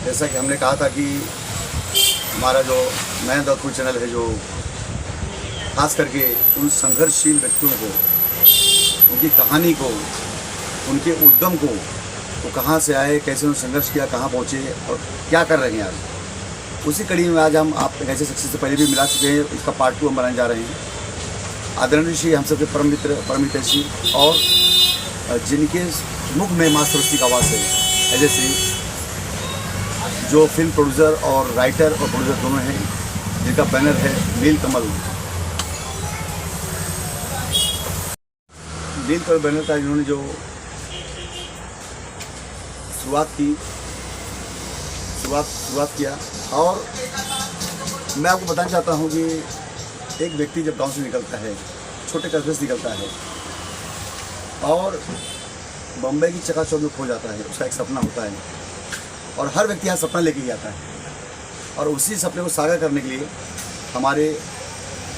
जैसा कि हमने कहा था कि हमारा जो मेहनत और कुल चैनल है, जो खास करके उन संघर्षशील व्यक्तियों को, उनकी कहानी को, उनके उद्यम को, वो कहाँ से आए, कैसे उन्होंने संघर्ष किया, कहाँ पहुँचे और क्या कर रहे हैं आज, उसी कड़ी में आज हम आप ऐसे शख्स से पहले भी मिला चुके हैं। इसका पार्ट 2 हम बनाने जा रहे हैं। आदरणीय श्री हम सबके परम मित्र, परम हितैषी और जिनके मुख में माँ सरस्वती का वास है, अजय श्री, जो फिल्म प्रोड्यूसर और राइटर और प्रोड्यूसर दोनों हैं, जिनका बैनर है नीलकमल। नीलकमल बैनर का इन्होंने जो शुरुआत किया। और मैं आपको बताना चाहता हूँ कि एक व्यक्ति जब गांव से निकलता है, छोटे कस्बे से निकलता है और बम्बई की चकाचौंध में खो जाता है, उसका एक सपना होता है और हर व्यक्ति यहाँ सपना लेके ही आता है। और उसी सपने को साकार करने के लिए हमारे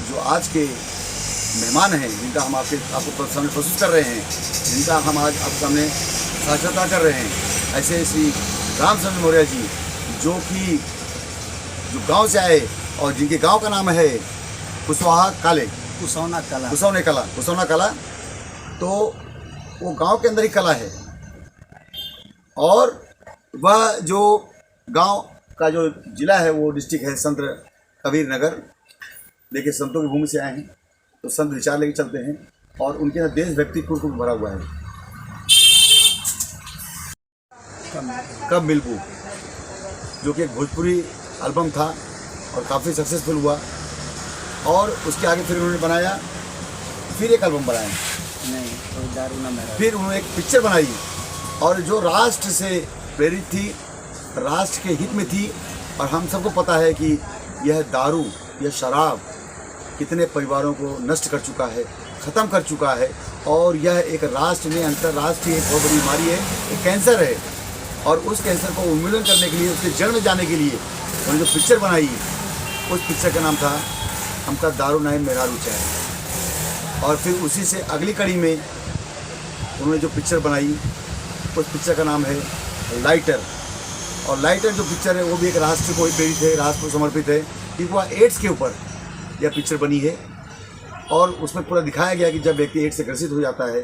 जो आज के मेहमान हैं, जिनका हम आपको सामने प्रस्तुत कर रहे हैं, जिनका हम आज आपके सामने साक्षात्कार कर रहे हैं, ऐसे श्री रामचंद्र मौर्य जी, जो गांव से आए और जिनके गांव का नाम है कुसौना कला। तो वो गांव के अंदर ही कला है और वह जो गांव का जो जिला है, वो डिस्ट्रिक्ट है संत कबीर नगर। देखिए, संतों की भूमि से आए हैं तो संत विचार लेके चलते हैं और उनके अंदर देशभक्ति कुल भरा हुआ है। कब मिलबू, जो कि एक भोजपुरी एल्बम था और काफ़ी सक्सेसफुल हुआ। और उसके आगे फिर उन्होंने बनाया, फिर एक एल्बम बनाया, फिर उन्होंने एक पिक्चर बनाई और जो राष्ट्र से प्रेरित थी, राष्ट्र के हित में थी। और हम सबको पता है कि यह दारू, यह शराब कितने परिवारों को नष्ट कर चुका है, ख़त्म कर चुका है। और यह एक राष्ट्र में अंतर्राष्ट्रीय एक बहुत बड़ी बीमारी है, एक कैंसर है। और उस कैंसर को उन्मूलन करने के लिए, उसके जड़ में जाने के लिए उन्होंने जो पिक्चर बनाई, उस पिक्चर का नाम था हमका दारू नाई मेहरारू चाहे। और फिर उसी से अगली कड़ी में उन्होंने जो पिक्चर बनाई, उस पिक्चर का नाम है लाइटर। और लाइटर जो पिक्चर है, वो भी एक राष्ट्र को ही प्रेरित है, राष्ट्र को समर्पित है, क्योंकि वह एड्स के ऊपर यह पिक्चर बनी है। और उसमें पूरा दिखाया गया कि जब व्यक्ति एड्स से ग्रसित हो जाता है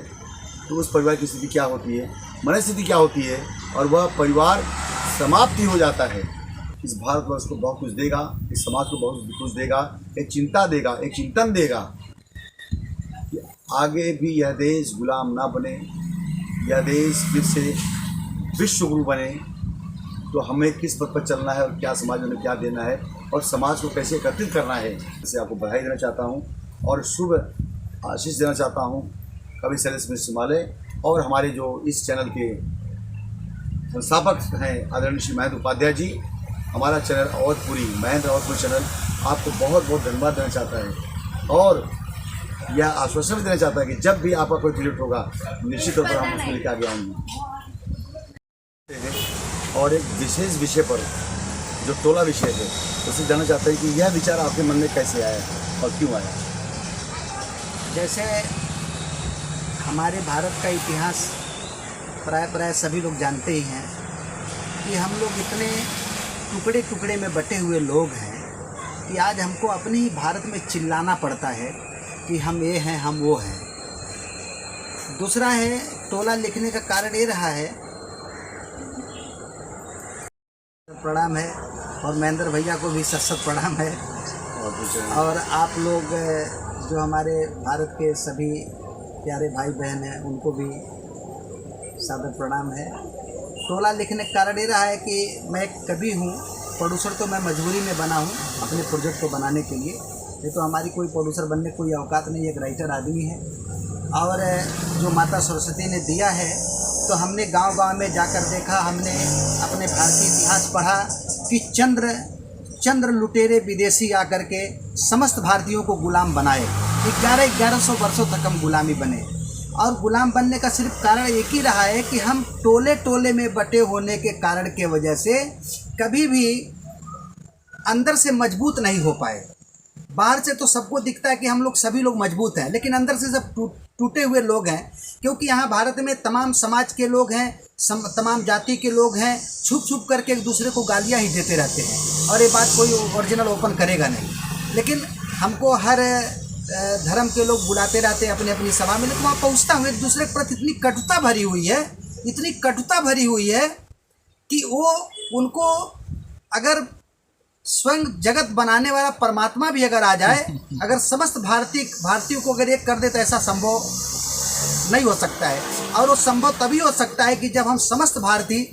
तो उस परिवार की स्थिति क्या होती है, मनस्थिति क्या होती है, और वह परिवार समाप्ति हो जाता है। इस भारतवर्ष को बहुत कुछ देगा, इस समाज को बहुत कुछ देगा, एक चिंता देगा, एक चिंतन देगा कि आगे भी यह देश गुलाम ना बने, यह देश फिर से विश्व गुरु बने। तो हमें किस पथ पर चलना है और क्या समाज में क्या देना है और समाज को कैसे एकत्रित करना है, इसे आपको बधाई देना चाहता हूँ और शुभ आशीष देना चाहता हूँ कवि शैलेश मिश्र हिमालय और हमारे जो इस चैनल के संस्थापक हैं आदरणीय श्री महेंद्र उपाध्याय जी। हमारा चैनल महेंद्र अवधपुरी चैनल आपको बहुत बहुत धन्यवाद देना चाहता है और यह आश्वासन भी देना चाहता है कि जब भी आपका कोई प्रोजेक्ट होगा, निश्चित तौर पर हम उसको लेकर आगे आएंगे। और एक विशेष विषय पर जो टोला विषय है, उससे जानना चाहते हैं कि यह विचार आपके मन में कैसे आया और क्यों आया। जैसे हमारे भारत का इतिहास प्राय सभी लोग जानते ही हैं कि हम लोग इतने टुकड़े टुकड़े में बटे हुए लोग हैं कि आज हमको अपने ही भारत में चिल्लाना पड़ता है कि हम ये हैं, हम वो हैं। दूसरा है, टोला लिखने का कारण ये रहा है, प्रणाम है और महेंद्र भैया को भी सत प्रणाम है और आप लोग जो हमारे भारत के सभी प्यारे भाई बहन हैं, उनको भी सादर प्रणाम है। टोला लिखने का कारण ये रहा है कि मैं एक कवि हूँ, प्रोड्यूसर तो मैं मजबूरी में बना हूँ अपने प्रोजेक्ट को बनाने के लिए। ये तो हमारी कोई प्रोड्यूसर बनने कोई औकात नहीं, एक राइटर आदमी है। और जो माता सरस्वती ने दिया है, तो हमने गांव-गांव में जाकर देखा, हमने अपने भारतीय इतिहास पढ़ा कि चंद्र लुटेरे विदेशी आकर के समस्त भारतीयों को गुलाम बनाए। 1100 वर्षों तक हम गुलामी बने और गुलाम बनने का सिर्फ कारण एक ही रहा है कि हम टोले टोले में बटे होने के कारण के वजह से कभी भी अंदर से मजबूत नहीं हो पाए। बाहर से तो सबको दिखता है कि हम लोग सभी लोग मजबूत हैं, लेकिन अंदर से सब टूटे हुए लोग हैं। क्योंकि यहाँ भारत में तमाम समाज के लोग हैं, तमाम जाति के लोग हैं, छुप छुप करके एक दूसरे को गालियाँ ही देते रहते हैं, और ये बात कोई ओरिजिनल ओपन करेगा नहीं। लेकिन हमको हर धर्म के लोग बुलाते रहते हैं अपनी अपनी सभा में, लेकिन वहाँ पहुँचता हूँ एक दूसरे के प्रति इतनी कटुता भरी हुई है, इतनी कटुता भरी हुई है कि वो उनको अगर स्वयं जगत बनाने वाला परमात्मा भी अगर आ जाए, अगर समस्त भारतीयों को अगर एक कर दे तो ऐसा संभव नहीं हो सकता है। और वो संभव तभी हो सकता है कि जब हम समस्त भारतीय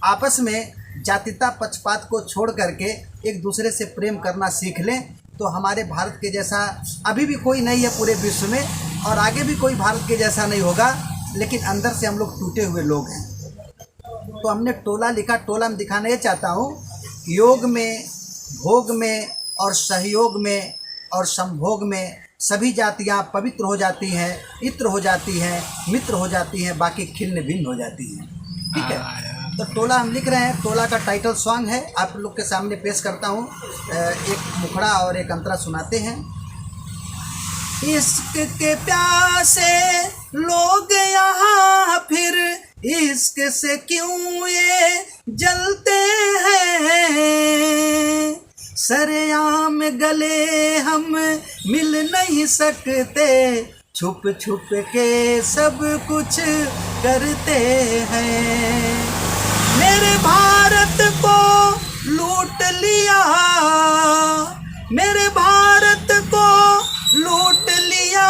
आपस में जातिता पक्षपात को छोड़ करके एक दूसरे से प्रेम करना सीख लें। तो हमारे भारत के जैसा अभी भी कोई नहीं है पूरे विश्व में, और आगे भी कोई भारत के जैसा नहीं होगा, लेकिन अंदर से हम लोग टूटे हुए लोग हैं। तो हमने टोला लिखा। टोला में दिखाना ये चाहता हूँ, योग में, भोग में और सहयोग में और संभोग में सभी जातियाँ पवित्र हो जाती हैं, इत्र हो जाती हैं, मित्र हो जाती हैं, बाकी खिन्न भिन्न हो जाती हैं। ठीक है, तो टोला हम लिख रहे हैं। टोला का टाइटल सॉन्ग है, आप लोग के सामने पेश करता हूँ। एक मुखड़ा और एक अंतरा सुनाते हैं। इश्क के प्यासे लोग यहाँ फिर इश्क से क्यों ये जलते हैं, सरेआम गले हम मिल नहीं सकते, छुप छुप के सब कुछ करते हैं। मेरे भारत को लूट लिया, मेरे भारत को लूट लिया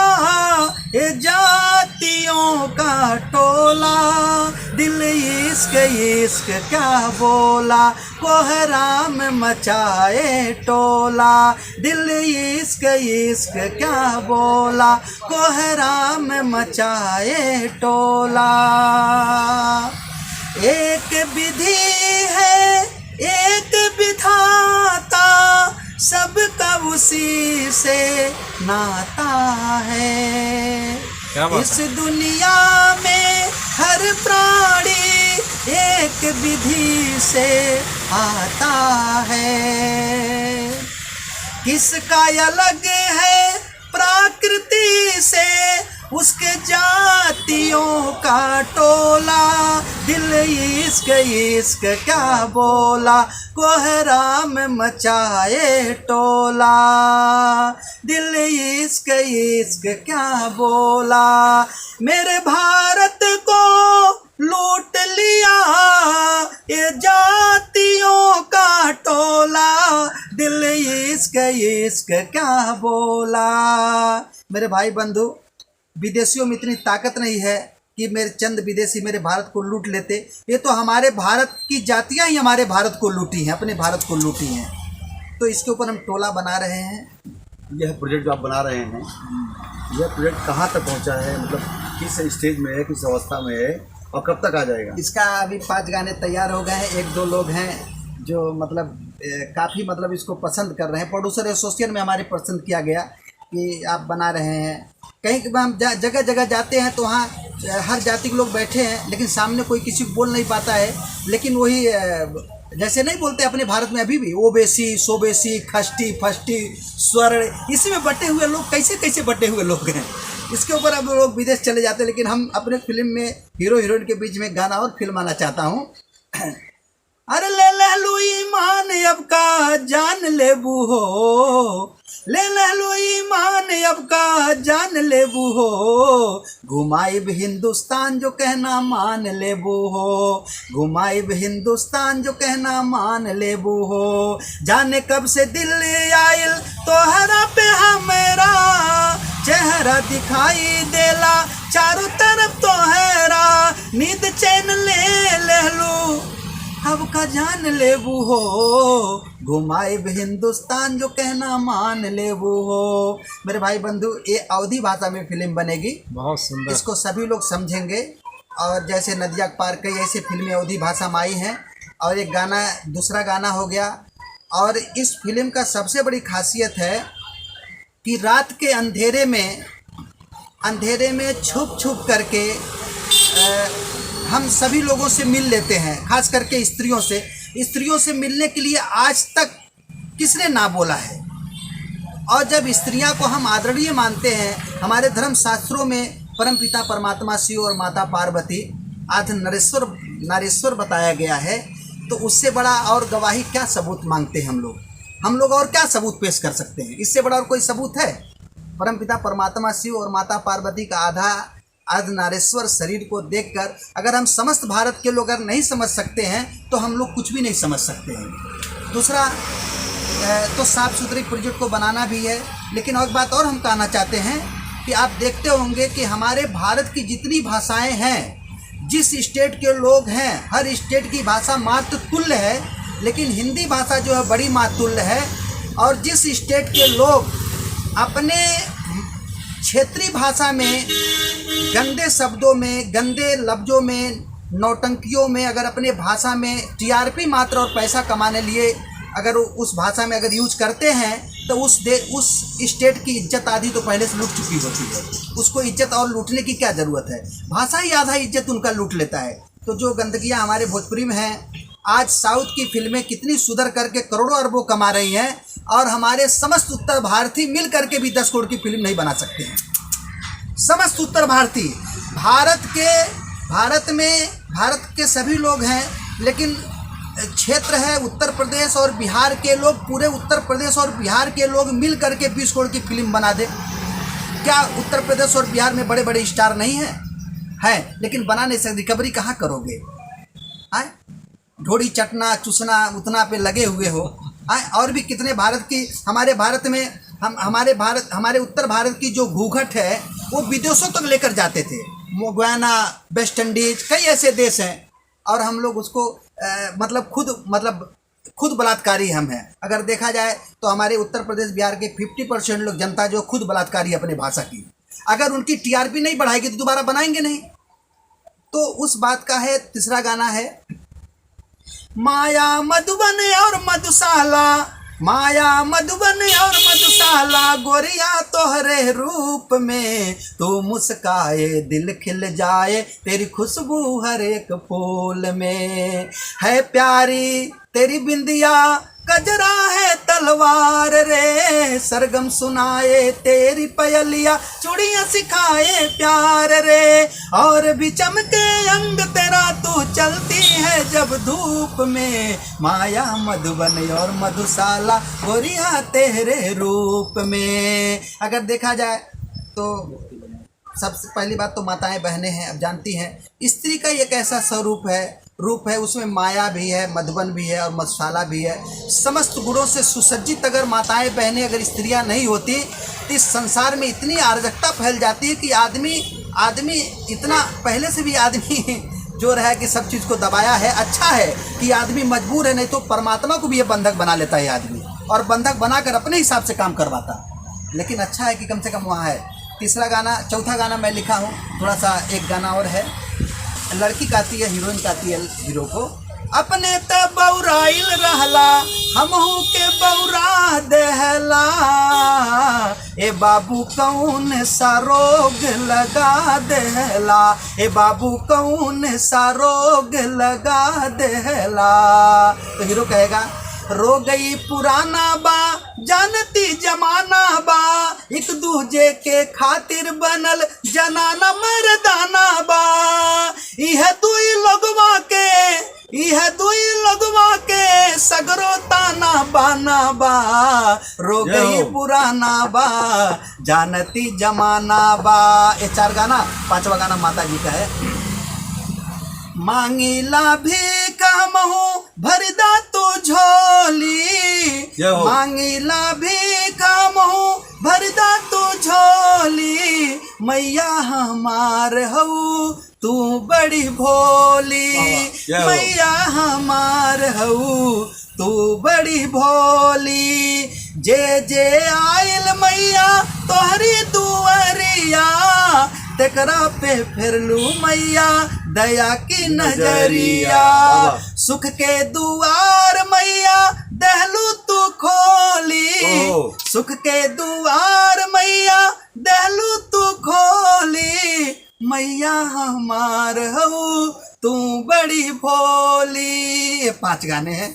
ये जातियों का टोला, दिल इश्क इश्क क्या बोला, कोहराम मचाए टोला, दिल इश्क इश्क क्या बोला, कोहराम मचाए टोला। एक विधि है एक विधाता, सबका उसी से नाता है। इस दुनिया में हर प्राणी एक विधि से आता है, किसका अलग है प्रकृति से उसके जातियों का टोला, दिल इश्क इश्क क्या बोला, कोहराम मचाए टोला, दिल इश्क इश्क क्या बोला। मेरे भारत को लूट लिया ये जातियों का टोला, दिल इश्क इश्क क्या बोला। मेरे भाई बंधु, विदेशियों में इतनी ताकत नहीं है कि मेरे चंद विदेशी मेरे भारत को लूट लेते। ये तो हमारे भारत की जातियां ही हमारे भारत को लूटी हैं, अपने भारत को लूटी हैं। तो इसके ऊपर हम टोला बना रहे हैं। यह प्रोजेक्ट जो आप बना रहे हैं, यह प्रोजेक्ट कहाँ तक पहुँचा है, मतलब किस स्टेज में है, किस अवस्था में है और कब तक आ जाएगा? इसका अभी 5 गाने तैयार हो गए हैं। 1-2 लोग हैं जो मतलब काफ़ी मतलब इसको पसंद कर रहे हैं। प्रोड्यूसर एसोसिएशन में हमारे पसंद किया गया कि आप बना रहे हैं। कहीं हम जगह जगह जाते हैं तो वहाँ हर जाति के लोग बैठे हैं, लेकिन सामने कोई किसी को बोल नहीं पाता है। लेकिन वही जैसे नहीं बोलते अपने भारत में अभी भी ओबीसी, सोबेसी, खष्टी, फष्टी, स्वर्ण, इसी में बटे हुए लोग कैसे कैसे बटे हुए लोग हैं। इसके ऊपर अब लोग विदेश चले जाते हैं। लेकिन हम अपने फिल्म में हीरो हीरोइन के बीच में गाना और फिल्माना चाहता हूँ। अरे ले लू ईमान अब का जान लेबू हो, ले लू ईमान अब का जान लेबू हो, घुमाइब हिंदुस्तान जो कहना मान लेबू हो, घुमाइब हिंदुस्तान जो कहना मान लेबू हो। जाने कब से दिल आयल तोहरा पे हमेरा, चेहरा दिखाई देला चारों तरफ तोहरा, नींद चैन ले लू अब का जान लेबू हो, घुमाइब हिंदुस्तान जो कहना मान लेबू हो। मेरे भाई बंधु, ये अवधी भाषा में फिल्म बनेगी, बहुत सुंदर। इसको सभी लोग समझेंगे। और जैसे नदिया के पार कई ऐसी फिल्में अवधी भाषा में आई हैं। और एक गाना, दूसरा गाना हो गया। और इस फिल्म का सबसे बड़ी खासियत है कि रात के अंधेरे में छुप छुप करके हम सभी लोगों से मिल लेते हैं, खास करके स्त्रियों से मिलने के लिए आज तक किसने ना बोला है। और जब स्त्रियां को हम आदरणीय मानते हैं, हमारे धर्म शास्त्रों में परमपिता परमात्मा शिव और माता पार्वती आध नारेश्वर बताया गया है तो उससे बड़ा और गवाही क्या सबूत मांगते हैं हम लोग और क्या सबूत पेश कर सकते हैं? इससे बड़ा और कोई सबूत है? परमपिता परमात्मा शिव और माता पार्वती का आधा अर्धनारीश्वर शरीर को देखकर अगर हम समस्त भारत के लोग अगर नहीं समझ सकते हैं तो हम लोग कुछ भी नहीं समझ सकते हैं। दूसरा, तो साफ सुथरी प्रोजेक्ट को बनाना भी है, लेकिन और बात और हम कहना चाहते हैं कि आप देखते होंगे कि हमारे भारत की जितनी भाषाएं हैं, जिस स्टेट के लोग हैं, हर स्टेट की भाषा मातृ तुल्य है, लेकिन हिंदी भाषा जो है बड़ी मातुल्य है। और जिस स्टेट के लोग अपने क्षेत्रीय भाषा में गंदे शब्दों में, गंदे लफ्ज़ों में, नौटंकियों में अगर अपने भाषा में टीआरपी मात्र और पैसा कमाने लिए अगर उस भाषा में अगर यूज करते हैं तो उस स्टेट की इज्जत आधी तो पहले से लूट चुकी होती है। उसको इज्जत और लूटने की क्या ज़रूरत है? भाषा ही आधा इज्जत उनका लूट लेता है। तो जो गंदगियाँ हमारे भोजपुरी में हैं, आज साउथ की फिल्में कितनी सुधर करके करोड़ों अरबों कमा रही हैं और हमारे समस्त उत्तर भारतीय मिल करके भी 10 करोड़ की फिल्म नहीं बना सकते हैं। समस्त उत्तर भारतीय भारत के सभी लोग हैं, लेकिन क्षेत्र है उत्तर प्रदेश और बिहार के लोग, पूरे उत्तर प्रदेश और बिहार के लोग मिल करके 20 करोड़ की फिल्म बना दे। क्या उत्तर प्रदेश और बिहार में बड़े बड़े स्टार नहीं हैं? लेकिन बना नहीं सकते। रिकवरी कहाँ करोगे? ढोड़ी चटना चूसना उतना पे लगे हुए हो। और भी कितने भारत की, हमारे भारत में हमारे उत्तर भारत की जो भूखट है वो विदेशों तक लेकर जाते थे। गुयाना, वेस्ट इंडीज, कई ऐसे देश हैं और हम लोग उसको खुद बलात्कारी हम हैं। अगर देखा जाए तो हमारे उत्तर प्रदेश बिहार के 50% लोग जनता जो खुद बलात्कारी अपने भाषा की, अगर उनकी टीआरपी नहीं बढ़ाएगी तो दोबारा बनाएंगे नहीं। तो उस बात का है। तीसरा गाना है माया मधुबन और मधुशाला, माया मधुबन और मधुशाला, गोरिया तोहरे रूप में तू मुस्काए दिल खिल जाए, तेरी खुशबू हर एक फूल में है प्यारी तेरी बिंदिया, कजरा है तलवार रे, सरगम सुनाए तेरी पयलिया, चूड़ियाँ सिखाए प्यार रे, और भी चमके अंग तेरा तू चलती है जब धूप में, माया मधुबन और मधुशाला, गोरिया तेरे रूप में। अगर देखा जाए तो सबसे पहली बात तो माताएं बहनें हैं, अब जानती हैं स्त्री का एक ऐसा स्वरूप है, रूप है, उसमें माया भी है, मधुबन भी है और मधुशाला भी है। समस्त गुणों से सुसज्जित अगर माताएं बहनें, अगर स्त्रियां नहीं होती तो इस संसार में इतनी अराजकता फैल जाती है कि आदमी इतना पहले से भी आदमी जो रहा कि सब चीज़ को दबाया है। अच्छा है कि आदमी मजबूर है, नहीं तो परमात्मा को भी ये बंधक बना लेता है आदमी, और बंधक बनाकर अपने हिसाब से काम करवाता। लेकिन अच्छा है कि कम से कम वहाँ है। चौथा गाना मैं लिखा हूँ, थोड़ा सा एक गाना और है। लड़की गाती है, हीरोइन गाती है हीरो को, अपने त बौराइल रहला हमहू के बौरा देहला, ए बाबू कौन सा रोग लगा देहला, ए बाबू कौन सा रोग लगा देहला। तो हीरो कहेगा रो गई पुराना बा, जानती जमाना बा, एक दूजे के खातिर बनल जनाना मर्दाना बा, यह दुई लोगवा के सगरो ताना बाना बा, रो गई पुराना बा, जानती जमाना बा। ये 4 गाना। 5वां गाना माता जी का है। मांगीला भी कहमहू भरदा तो झोली, मांगीला भी कहमहू भरदा तो झोली, मैया हमार हऊ तू बड़ी भोली, मैया हमार हऊ तू बड़ी भोली, जे आइल मैया तोहरी दुआरिया, तेकरा पे फिरलू मैया दया की नजरिया, सुख के दुआर मैया दहलू तू खोली, सुख के दुआर मैया दहलू तू खोली, मैया हमार हऊ तू बड़ी भोली। 5 गाने हैं।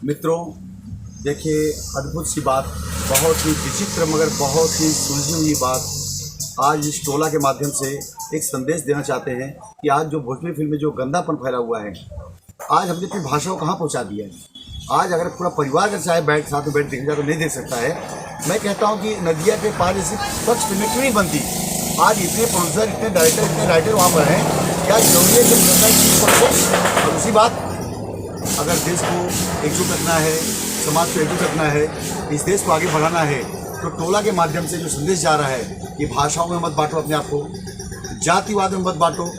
मित्रों देखिए, अद्भुत सी बात, बहुत ही विचित्र मगर बहुत ही सुलझी हुई बात आज इस टोला के माध्यम से एक संदेश देना चाहते हैं कि आज जो भोजपुरी फिल्म में जो गंदापन फैला हुआ है, आज हमने अपनी भाषा को कहाँ पहुँचा दिया है। आज अगर पूरा परिवार का चाहे बैठ साथ में बैठ देखा जाए तो नहीं देख सकता है। मैं कहता हूँ कि नदिया के पार जैसी स्वच्छ फिल्में क्यों नहीं बनती। आज इतने प्रोड्यूसर, इतने राइटर वहाँ पर हैं, क्या जरूरी है कि जनता की चीज़ पढ़ो। और दूसरी बात, अगर देश को एकजुट रखना है, समाज को एकजुट रखना है, इस देश को आगे बढ़ाना है, तो टोला के माध्यम से जो संदेश जा रहा है कि भाषाओं में मत बांटो अपने आप को, जातिवाद में मत बांटो,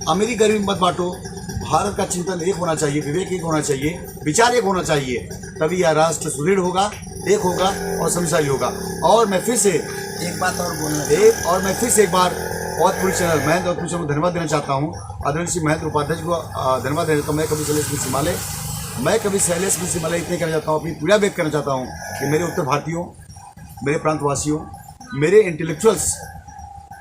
अमीरी गरीबी में मत बांटो। भारत का चिंतन एक होना चाहिए, विवेक एक होना चाहिए, विचार एक होना चाहिए, तभी यह राष्ट्र सुदृढ़ होगा, एक होगा और शक्तिशाली होगा। और मैं फिर से एक बात और बोलना मैं फिर से एक बार और पूरी चैनल महेंद्र और पूरी को धन्यवाद देना चाहता हूँ। आदरणीय श्री महेंद्र उपाध्याय को धन्यवाद देना चाहता हूँ। मैं कभी शैलेश मिश्र हिमालय इतने कहना चाहता हूँ, अपनी पूरा व्यक्त करना चाहता हूँ कि मेरे उत्तर भारतीयों, मेरे प्रांतवासियों, मेरे इंटेलेक्चुअल्स,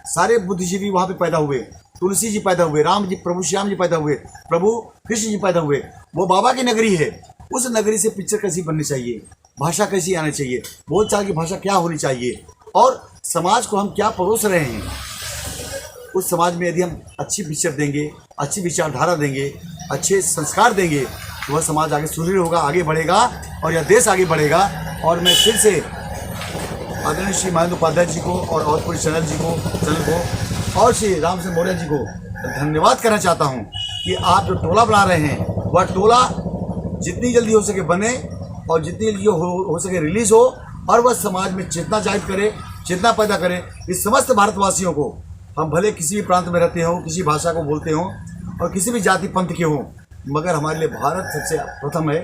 सारे बुद्धिजीवी वहाँ पे पैदा हुए। तुलसी जी पैदा हुए, राम जी, प्रभु श्याम जी पैदा हुए, प्रभु कृष्ण जी पैदा हुए। वो बाबा की नगरी है। उस नगरी से पिक्चर कैसी बननी चाहिए, भाषा कैसी आनी चाहिए, बोलचाल की भाषा क्या होनी चाहिए, और समाज को हम क्या परोस रहे हैं। उस समाज में यदि हम अच्छी पिक्चर देंगे, अच्छी विचारधारा देंगे, अच्छे संस्कार देंगे, तो वह समाज आगे सुदृढ़ होगा, आगे बढ़ेगा और यह देश आगे बढ़ेगा। और मैं फिर से आदरणीय श्री महेंद्र उपाध्याय जी को और पूरी चैनल को और श्री राम सिंह मौर्य जी को धन्यवाद करना चाहता हूं कि आप जो टोला बना रहे हैं, वह टोला जितनी जल्दी हो सके बने और जितनी जल्दी हो सके रिलीज हो, और वह समाज में चेतना जाहिर करे, चेतना पैदा करे। इस समस्त भारतवासियों को, हम भले किसी भी प्रांत में रहते हों, किसी भाषा को बोलते हों और किसी भी जाति पंथ के हों, मगर हमारे लिए भारत सबसे प्रथम है,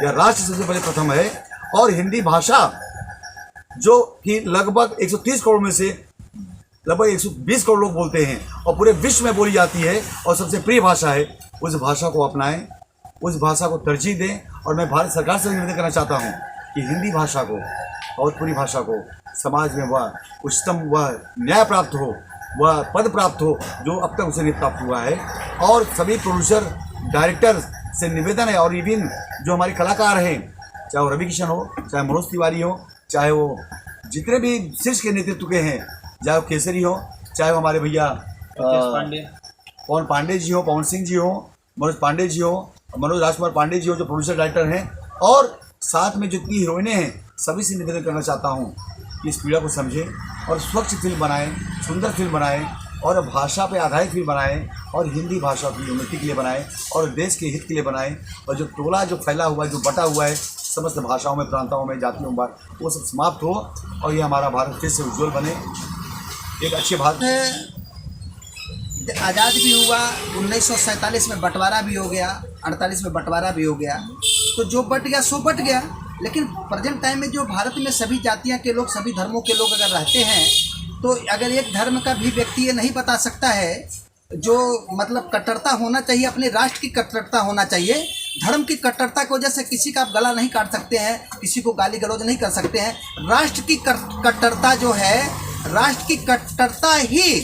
या राष्ट्र सबसे पहले प्रथम है। और हिंदी भाषा जो कि लगभग 130 करोड़ में से लगभग 120 करोड़ लोग बोलते हैं और पूरे विश्व में बोली जाती है और सबसे प्रिय भाषा है, उस भाषा को अपनाएं, उस भाषा को तरजीह दें। और मैं भारत सरकार से निवेदन करना चाहता हूं कि हिंदी भाषा को और पूरी भाषा को समाज में वह उच्चतम वह न्याय प्राप्त हो, वह पद प्राप्त हो जो अब तक उसे नहीं प्राप्त हुआ है। और सभी प्रोड्यूसर, डायरेक्टर से निवेदन है, और इवन जो हमारे कलाकार हैं, चाहे वो रवि किशन हो, चाहे मनोज तिवारी हो, चाहे वो जितने भी शीर्ष के नेतृत्व के हैं, चाहे वो केसरी हो, चाहे वो हमारे भैया पवन पांडे जी हो, पवन सिंह जी हो, मनोज पांडे जी हो, मनोज राजकुमार पांडे जी हो, जो प्रोड्यूसर डायरेक्टर हैं, और साथ में जितनी हीरोइनें हैं, सभी से निवेदन करना चाहता हूँ कि इस पीड़ा को समझें और स्वच्छ फिल्म बनाएं, सुंदर फिल्म बनाएं, और भाषा पे आधारित फिल्म बनाएं, और हिंदी भाषा की उन्नति के लिए बनाएं, और देश के हित के लिए बनाएं। और जो टोला जो फैला हुआ है, जो बटा हुआ है समस्त भाषाओं में, प्रांतों में, जातियों में, वो सब समाप्त हो और ये हमारा भारत फिर से उज्ज्वल बने, एक अच्छे भारत। आज़ाद भी हुआ, 1947 में बंटवारा भी हो गया, 48 में बंटवारा भी हो गया, तो जो बट गया सो बट गया। लेकिन प्रेजेंट टाइम में जो भारत में सभी जातियां के लोग, सभी धर्मों के लोग अगर रहते हैं, तो अगर एक धर्म का भी व्यक्ति ये नहीं बता सकता है, जो मतलब कट्टरता होना चाहिए, अपने राष्ट्र की कट्टरता होना चाहिए। धर्म की कट्टरता की वजह से किसी का आप गला नहीं काट सकते हैं, किसी को गाली गलौज नहीं कर सकते हैं। राष्ट्र की कट्टरता जो है, राष्ट्र की कट्टरता ही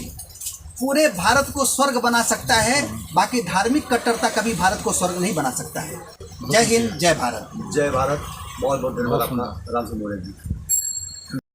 पूरे भारत को स्वर्ग बना सकता है। बाकी धार्मिक कट्टरता कभी भारत को स्वर्ग नहीं बना सकता है। जय हिंद, जय भारत। जय भारत। बहुत बहुत धन्यवाद आपका, राम सिंह मौर्य जी।